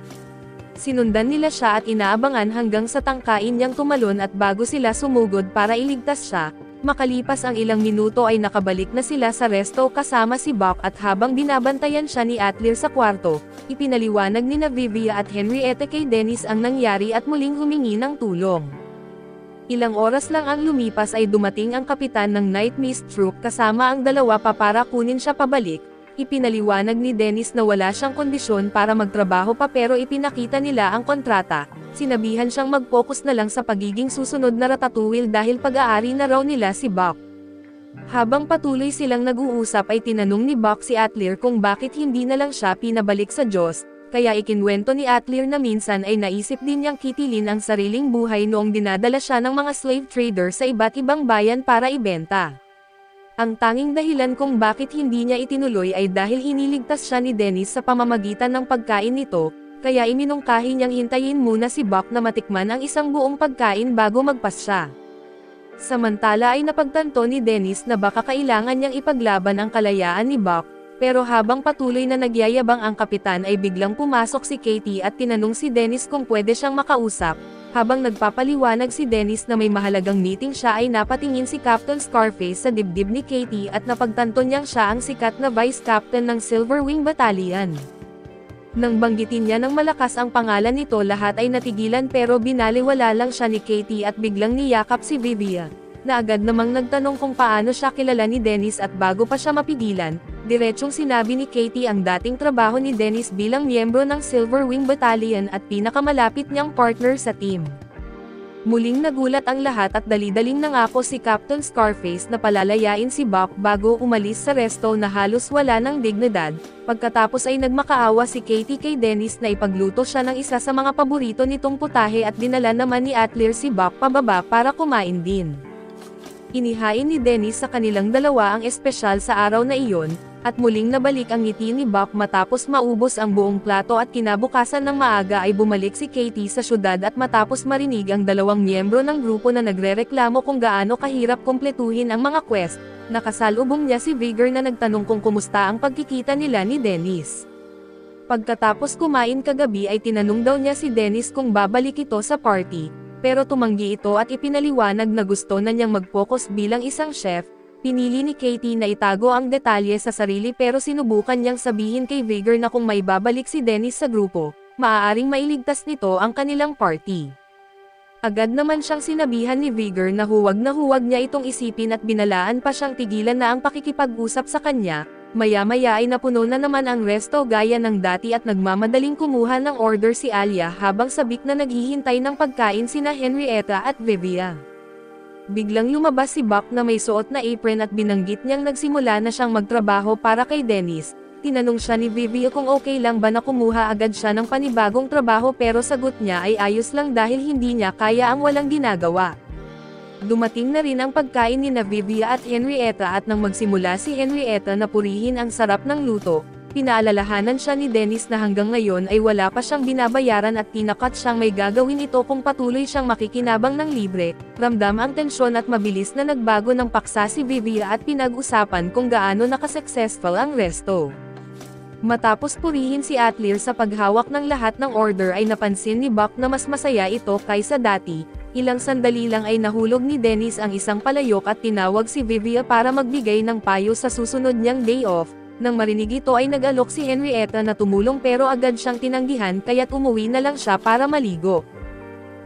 Sinundan nila siya at inaabangan hanggang sa tangkain niyang tumalon at bago sila sumugod para iligtas siya, makalipas ang ilang minuto ay nakabalik na sila sa resto kasama si Buck at habang binabantayan siya ni Atlir sa kwarto, ipinaliwanag ni Vivian at Henrietta kay Dennis ang nangyari at muling humingi ng tulong. Ilang oras lang ang lumipas ay dumating ang kapitan ng Night Mist Troop kasama ang dalawa pa para kunin siya pabalik. Ipinaliwanag ni Dennis na wala siyang kondisyon para magtrabaho pa pero ipinakita nila ang kontrata. Sinabihan siyang mag-focus na lang sa pagiging susunod na Ratatouille dahil pag-aari na raw nila si Buck. Habang patuloy silang nag-uusap ay tinanong ni Buck si Atlir kung bakit hindi na lang siya pinabalik sa Diyos, kaya ikinwento ni Atlir na minsan ay naisip din niyang kitilin ang sariling buhay noong dinadala siya ng mga slave trader sa iba't ibang bayan para ibenta. Ang tanging dahilan kung bakit hindi niya itinuloy ay dahil hiniligtas siya ni Dennis sa pamamagitan ng pagkain nito, kaya iminungkahi niyang hintayin muna si Buck na matikman ang isang buong pagkain bago magpasya. Samantala ay napagtanto ni Dennis na baka kailangan niyang ipaglaban ang kalayaan ni Buck, Pero habang patuloy na nagyayabang ang kapitan ay biglang pumasok si Katie at tinanong si Dennis kung pwede siyang makausap. Habang nagpapaliwanag si Dennis na may mahalagang meeting siya ay napatingin si Captain Scarface sa dibdib ni Katie at napagtanto niyang siya ang sikat na Vice Captain ng Silver Wing Battalion. Nang banggitin niya ng malakas ang pangalan nito lahat ay natigilan pero binaliwala lang siya ni Katie at biglang niyakap si Vivia, na agad namang nagtanong kung paano siya kilala ni Dennis at bago pa siya mapigilan, diretsong sinabi ni Katie ang dating trabaho ni Dennis bilang miyembro ng Silver Wing Battalion at pinakamalapit niyang partner sa team. Muling nagulat ang lahat at dali-daling nangako si Captain Scarface na palalayain si Buck bago umalis sa resto na halos wala ng dignidad. Pagkatapos ay nagmakaawa si Katie kay Dennis na ipagluto siya ng isa sa mga paborito nitong putahe at dinala naman ni Atlir si Buck pababa para kumain din. Inihain ni Dennis sa kanilang dalawa ang espesyal sa araw na iyon, at muling nabalik ang ngiti ni Buck matapos maubos ang buong plato at kinabukasan ng maaga ay bumalik si Katie sa syudad at matapos marinig ang dalawang miyembro ng grupo na nagrereklamo kung gaano kahirap kumpletuhin ang mga quest, nakasalubong niya si Vigor na nagtanong kung kumusta ang pagkikita nila ni Dennis. Pagkatapos kumain kagabi ay tinanong daw niya si Dennis kung babalik ito sa party, pero tumanggi ito at ipinaliwanag na gusto na niyang mag-focus bilang isang chef. Pinili ni Katie na itago ang detalye sa sarili pero sinubukan niyang sabihin kay Vigor na kung may babalik si Dennis sa grupo, maaaring mailigtas nito ang kanilang party. Agad naman siyang sinabihan ni Vigor na huwag niya itong isipin at binalaan pa siyang tigilan na ang pakikipag-usap sa kanya. Maya-maya ay napuno na naman ang resto gaya ng dati at nagmamadaling kumuha ng order si Alia habang sabik na naghihintay ng pagkain sina Henrietta at Vivia. Biglang lumabas si Buck na may suot na apron at binanggit niyang nagsimula na siyang magtrabaho para kay Dennis. Tinanong siya ni Vivia kung okay lang ba na kumuha agad siya ng panibagong trabaho pero sagot niya ay ayos lang dahil hindi niya kaya ang walang ginagawa. Dumating na rin ang pagkain ni na Vivia at Henrietta at nang magsimula si Henrietta na purihin ang sarap ng luto, pinaalalahanan siya ni Dennis na hanggang ngayon ay wala pa siyang binabayaran at tinakat siyang may gagawin ito kung patuloy siyang makikinabang ng libre. Ramdam ang tensyon at mabilis na nagbago ng paksa si Vivia at pinag-usapan kung gaano nakasuccessful ang resto. Matapos purihin si Atlir sa paghawak ng lahat ng order ay napansin ni Buck na mas masaya ito kaysa dati. Ilang sandali lang ay nahulog ni Dennis ang isang palayok at tinawag si Vivia para magbigay ng payo sa susunod niyang day off. Nang marinig ito ay nag-alok si Henrietta na tumulong pero agad siyang tinanggihan kaya't umuwi na lang siya para maligo.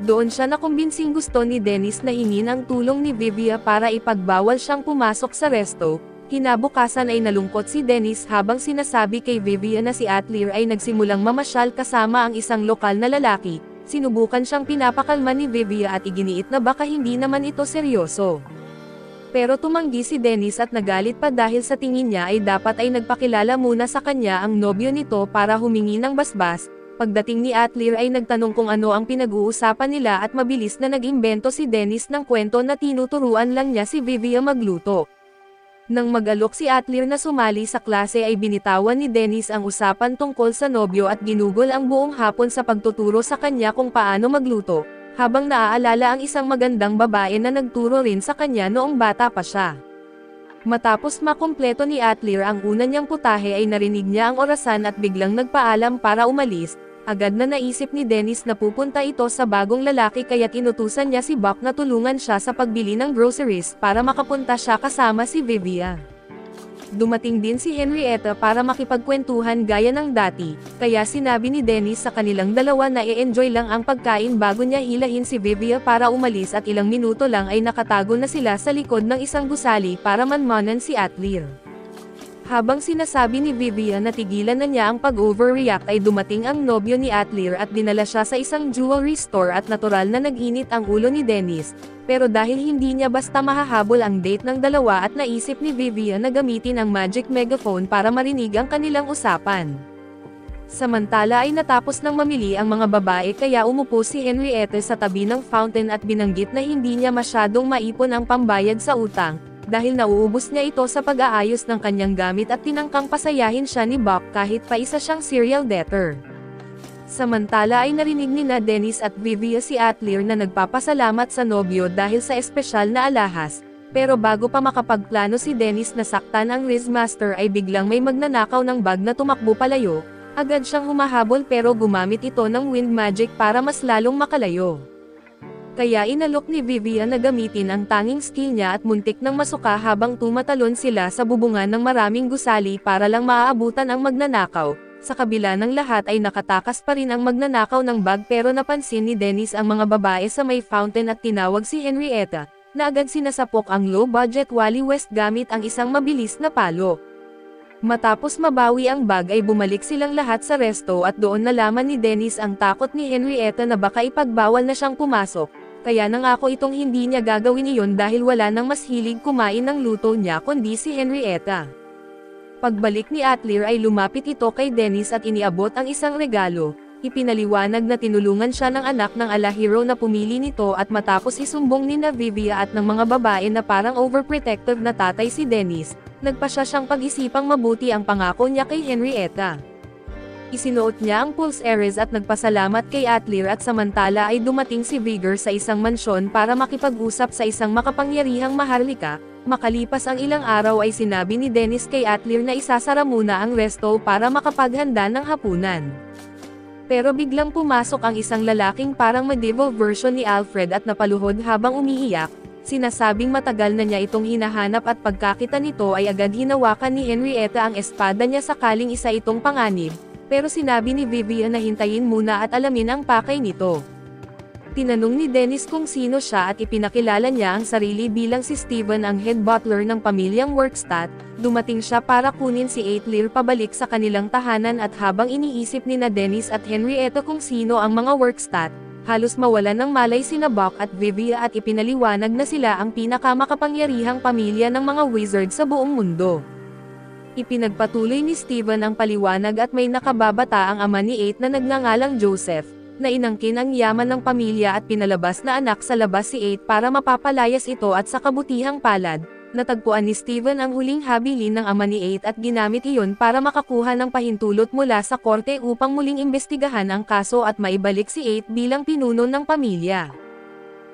Doon siya nakumbinsing gusto ni Dennis na hingin ang tulong ni Vivia para ipagbawal siyang pumasok sa resto. Kinabukasan ay nalungkot si Dennis habang sinasabi kay Vivia na si Atlir ay nagsimulang mamasyal kasama ang isang lokal na lalaki. Sinubukan siyang pinapakalma ni Vivia at iginiit na baka hindi naman ito seryoso. Pero tumanggi si Dennis at nagalit pa dahil sa tingin niya ay dapat ay nagpakilala muna sa kanya ang nobyo nito para humingi ng basbas. Pagdating ni Atlir ay nagtanong kung ano ang pinag-uusapan nila at mabilis na nag-imbento si Dennis ng kwento na tinuturuan lang niya si Vivia magluto. Nang mag-alok si Atlir na sumali sa klase ay binitawan ni Dennis ang usapan tungkol sa nobyo at ginugol ang buong hapon sa pagtuturo sa kanya kung paano magluto, habang naaalala ang isang magandang babae na nagturo rin sa kanya noong bata pa siya. Matapos makumpleto ni Atlir ang una niyang putahe ay narinig niya ang orasan at biglang nagpaalam para umalis. Agad na naisip ni Dennis na pupunta ito sa bagong lalaki kaya't inutusan niya si Buck na tulungan siya sa pagbili ng groceries para makapunta siya kasama si Vivia. Dumating din si Henrietta para makipagkwentuhan gaya ng dati, kaya sinabi ni Dennis sa kanilang dalawa na i-enjoy lang ang pagkain bago niya hilahin si Vivia para umalis at ilang minuto lang ay nakatago na sila sa likod ng isang gusali para manmanan si Atlir. Habang sinasabi ni Vivia na tigilan na niya ang pag-overreact ay dumating ang nobyo ni Atlir at dinala siya sa isang jewelry store at natural na nag-init ang ulo ni Dennis, pero dahil hindi niya basta mahahabol ang date ng dalawa at naisip ni Vivia na gamitin ang magic megaphone para marinig ang kanilang usapan. Samantala ay natapos ng mamili ang mga babae kaya umupo si Henrietta sa tabi ng fountain at binanggit na hindi niya masyadong maipon ang pambayad sa utang, dahil nauubos niya ito sa pag-aayos ng kanyang gamit at tinangkang pasayahin siya ni Buck kahit pa isa siyang serial debtor. Samantala ay narinig ni na Dennis at Vivia si Atlir na nagpapasalamat sa nobyo dahil sa espesyal na alahas, Pero bago pa makapagplano si Dennis na saktan ang Rizmaster ay biglang may magnanakaw ng bag na tumakbo palayo, agad siyang humahabol pero gumamit ito ng wind magic para mas lalong makalayo. Kaya inalok ni Vivian na gamitin ang tanging skill niya at muntik ng masuka habang tumatalon sila sa bubungan ng maraming gusali para lang maaabutan ang magnanakaw. Sa kabila ng lahat ay nakatakas pa rin ang magnanakaw ng bag pero napansin ni Dennis ang mga babae sa may fountain at tinawag si Henrietta, na agad sinasapok ang low-budget Wally West gamit ang isang mabilis na palo. Matapos mabawi ang bag ay bumalik silang lahat sa resto at doon nalaman ni Dennis ang takot ni Henrietta na baka ipagbawal na siyang pumasok, kaya nangako itong hindi niya gagawin iyon dahil wala nang mas hilig kumain ng luto niya kundi si Henrietta. Pagbalik ni Atlir ay lumapit ito kay Dennis at iniabot ang isang regalo. Ipinaliwanag na tinulungan siya ng anak ng alahero na pumili nito at matapos isumbong ni Vivia at ng mga babae na parang overprotective na tatay si Dennis, nagpasya siyang pag-isipang mabuti ang pangako niya kay Henrietta. Isinuot niya ang pulse earrings at nagpasalamat kay Atlir at samantala ay dumating si Vigor sa isang mansyon para makipag-usap sa isang makapangyarihang maharlika. Makalipas ang ilang araw ay sinabi ni Dennis kay Atlir na isasara muna ang resto para makapaghanda ng hapunan. Pero biglang pumasok ang isang lalaking parang medieval version ni Alfred at napaluhod habang umiiyak. Sinasabing matagal na niya itong hinahanap at pagkakita nito ay agad hinawakan ni Henrietta ang espada niya sakaling isa itong panganib, pero sinabi ni Vivian na hintayin muna at alamin ang pakay nito. Tinanong ni Dennis kung sino siya at ipinakilala niya ang sarili bilang si Steven ang head butler ng pamilyang Workstat. Dumating siya para kunin si Atlir pabalik sa kanilang tahanan at habang iniisip ni na Dennis at Henrietta kung sino ang mga Workstat, halos mawalan ng malay sina Buck at Vivia at ipinaliwanag na sila ang pinakamakapangyarihang pamilya ng mga wizard sa buong mundo. Ipinagpatuloy ni Steven ang paliwanag at may nakababata ang ama ni Eight na nagngangalang Joseph, na inangkin ang yaman ng pamilya at pinalabas na anak sa labas si Eight para mapapalayas ito at sa kabutihang palad. Natagpuan ni Steven ang huling habilin ng ama ni Eight at ginamit iyon para makakuha ng pahintulot mula sa korte upang muling imbestigahan ang kaso at maibalik si Eight bilang pinuno ng pamilya.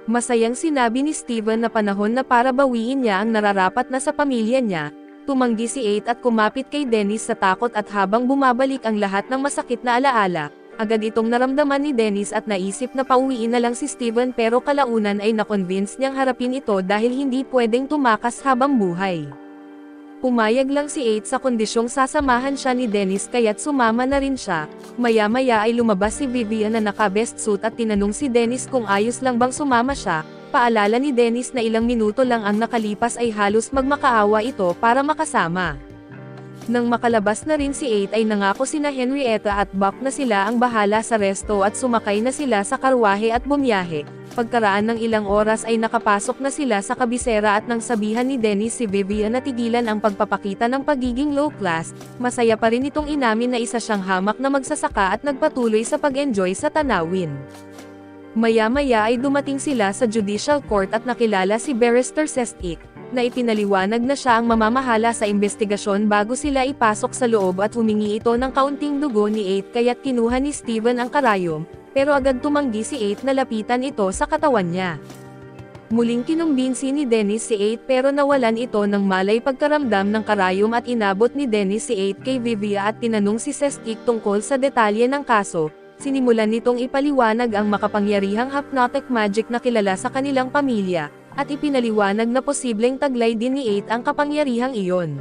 Masayang sinabi ni Steven na panahon na para bawiin niya ang nararapat na sa pamilya niya. Tumanggi si Eight at kumapit kay Dennis sa takot at habang bumabalik ang lahat ng masakit na alaala, agad itong naramdaman ni Dennis at naisip na pauwiin na lang si Steven pero kalaunan ay nakonvince niyang harapin ito dahil hindi pwedeng tumakas habang buhay. Pumayag lang si Eight sa kondisyong sasamahan siya ni Dennis kaya't sumama na rin siya. Maya-maya ay lumabas si Vivian na naka-best suit at tinanong si Dennis kung ayos lang bang sumama siya. Paalala ni Dennis na ilang minuto lang ang nakalipas ay halos magmakaawa ito para makasama. Nang makalabas na rin si Eight ay nangako sina Henrietta at Buck na sila ang bahala sa resto at sumakay na sila sa karwahe at bumiyahe. Pagkaraan ng ilang oras ay nakapasok na sila sa kabisera at nang sabihan ni Dennis si Vivian na tigilan ang pagpapakita ng pagiging low class, masaya pa rin itong inamin na isa siyang hamak na magsasaka at nagpatuloy sa pag-enjoy sa tanawin. Maya-maya ay dumating sila sa judicial court at nakilala si Barrister Sestik, na ipinaliwanag na siya ang mamamahala sa investigasyon bago sila ipasok sa loob at humingi ito ng kaunting dugo ni Eight kaya't kinuha ni Steven ang karayom, pero agad tumanggi si Eight na lapitan ito sa katawan niya. Muling kinumbinsi ni Dennis si Eight pero nawalan ito ng malay pagkaramdam ng karayom at inabot ni Dennis si Eight kay Vivia at tinanong si Sestik tungkol sa detalye ng kaso. Sinimulan nitong ipaliwanag ang makapangyarihang hypnotic magic na kilala sa kanilang pamilya, at ipinaliwanag na posibleng taglay din ni Eight ang kapangyarihang iyon.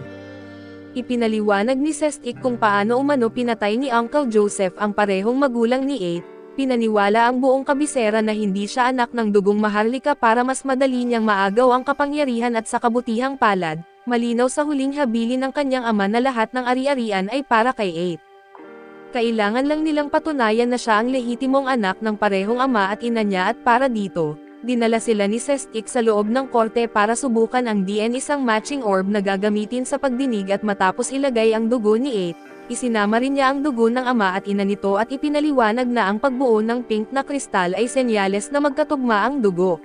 Ipinaliwanag ni Sestik kung paano umano pinatay ni Uncle Joseph ang parehong magulang ni Eight. Pinaniwala ang buong kabisera na hindi siya anak ng dugong maharlika para mas madali niyang maagaw ang kapangyarihan at sa kabutihang palad. Malinaw sa huling habilin ng kanyang ama na lahat ng ari-arian ay para kay Eight. Kailangan lang nilang patunayan na siya ang lehitimong anak ng parehong ama at ina niya at para dito, dinala sila ni Sestik sa loob ng korte para subukan ang DNA isang matching orb na gagamitin sa pagdinig at matapos ilagay ang dugo ni Eight, isinama rin niya ang dugo ng ama at ina nito at ipinaliwanag na ang pagbuo ng pink na kristal ay senyales na magkatugma ang dugo.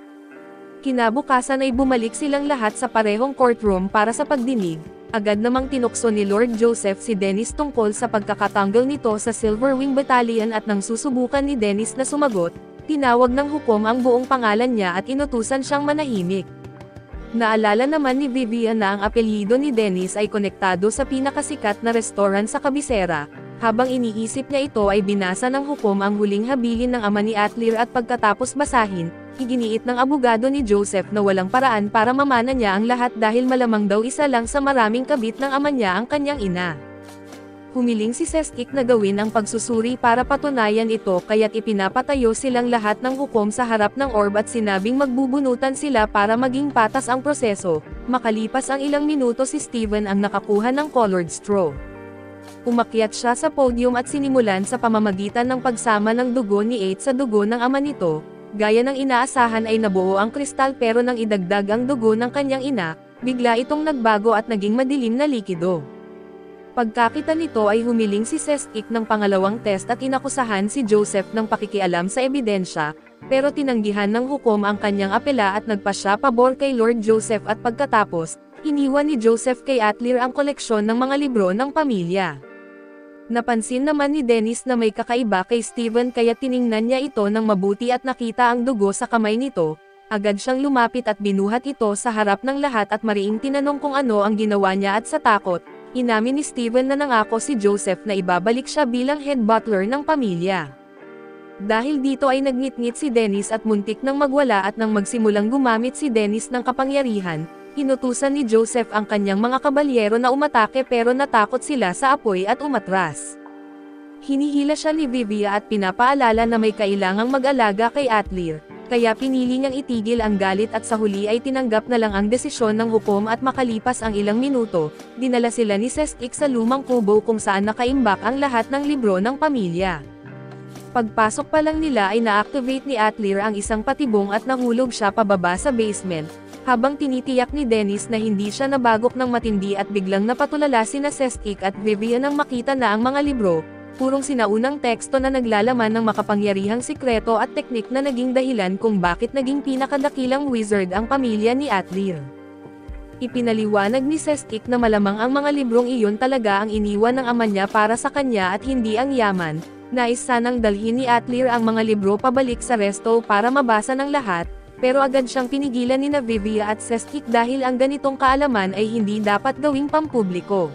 Kinabukasan ay bumalik silang lahat sa parehong courtroom para sa pagdinig. Agad namang tinukso ni Lord Joseph si Dennis tungkol sa pagkakatanggal nito sa Silverwing Battalion at nang susubukan ni Dennis na sumagot, tinawag ng hukom ang buong pangalan niya at inutusan siyang manahimik. Naalala naman ni Vivian na ang apelyido ni Dennis ay konektado sa pinakasikat na restaurant sa kabisera. Habang iniisip niya ito ay binasa ng hukom ang huling habilin ng ama ni Atlir at pagkatapos basahin, iginiit ng abogado ni Joseph na walang paraan para mamana niya ang lahat dahil malamang daw isa lang sa maraming kabit ng ama niya ang kanyang ina. Humiling si Sestik na gawin ang pagsusuri para patunayan ito kaya't ipinapatayo silang lahat ng hukom sa harap ng orb at sinabing magbubunutan sila para maging patas ang proseso. Makalipas ang ilang minuto si Steven ang nakakuha ng colored straw. Umakyat siya sa podium at sinimulan sa pamamagitan ng pagsama ng dugo ni Eight sa dugo ng ama nito. Gaya ng inaasahan ay nabuo ang kristal pero nang idagdag ang dugo ng kanyang ina, bigla itong nagbago at naging madilim na likido. Pagkakita nito ay humiling si Sestik ng pangalawang test at inakusahan si Joseph ng pakikialam sa ebidensya, pero tinanggihan ng hukom ang kanyang apela at nagpasya pabor kay Lord Joseph at pagkatapos, iniwan ni Joseph kay Atlir ang koleksyon ng mga libro ng pamilya. Napansin naman ni Dennis na may kakaiba kay Steven kaya tiningnan niya ito ng mabuti at nakita ang dugo sa kamay nito, agad siyang lumapit at binuhat ito sa harap ng lahat at mariing tinanong kung ano ang ginawa niya at sa takot, inamin ni Steven na nangako si Joseph na ibabalik siya bilang head butler ng pamilya. Dahil dito ay nagngit-ngit si Dennis at muntik nang magwala at nang magsimulang gumamit si Dennis ng kapangyarihan, inutusan ni Joseph ang kanyang mga kabalyero na umatake pero natakot sila sa apoy at umatras. Hinihila siya ni Vivia at pinapaalala na may kailangang mag-alaga kay Atlir, kaya pinili niyang itigil ang galit at sa huli ay tinanggap na lang ang desisyon ng hukom at makalipas ang ilang minuto, dinala sila ni Sestik sa lumang kubo kung saan nakaimbak ang lahat ng libro ng pamilya. Pagpasok pa lang nila ay na-activate ni Atlir ang isang patibong at nahulog siya pababa sa basement, habang tinitiyak ni Dennis na hindi siya nabagok ng matindi at biglang napatulala sina Sestik at Vivian nang makita na ang mga libro, purong sinaunang teksto na naglalaman ng makapangyarihang sikreto at teknik na naging dahilan kung bakit naging pinakadakilang wizard ang pamilya ni Atlir. Ipinaliwanag ni Sestik na malamang ang mga librong iyon talaga ang iniwan ng ama niya para sa kanya at hindi ang yaman. Nais sanang dalhin ni Atlir ang mga libro pabalik sa resto para mabasa ng lahat, pero agad siyang pinigilan ni Vivia at Sestik dahil ang ganitong kaalaman ay hindi dapat gawing pampubliko.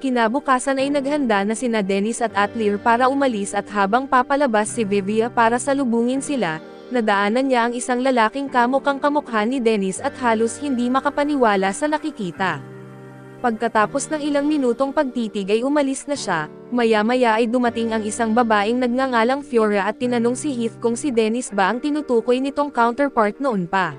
Kinabukasan ay naghanda na sina Dennis at Atlir para umalis at habang papalabas si Vivia para salubungin sila, nadaanan niya ang isang lalaking kamukhang kamukha ni Dennis at halos hindi makapaniwala sa nakikita. Pagkatapos ng ilang minutong pagtitig ay umalis na siya, maya-maya ay dumating ang isang babaeng nagngangalang Fiora at tinanong si Heath kung si Dennis ba ang tinutukoy nitong counterpart noon pa.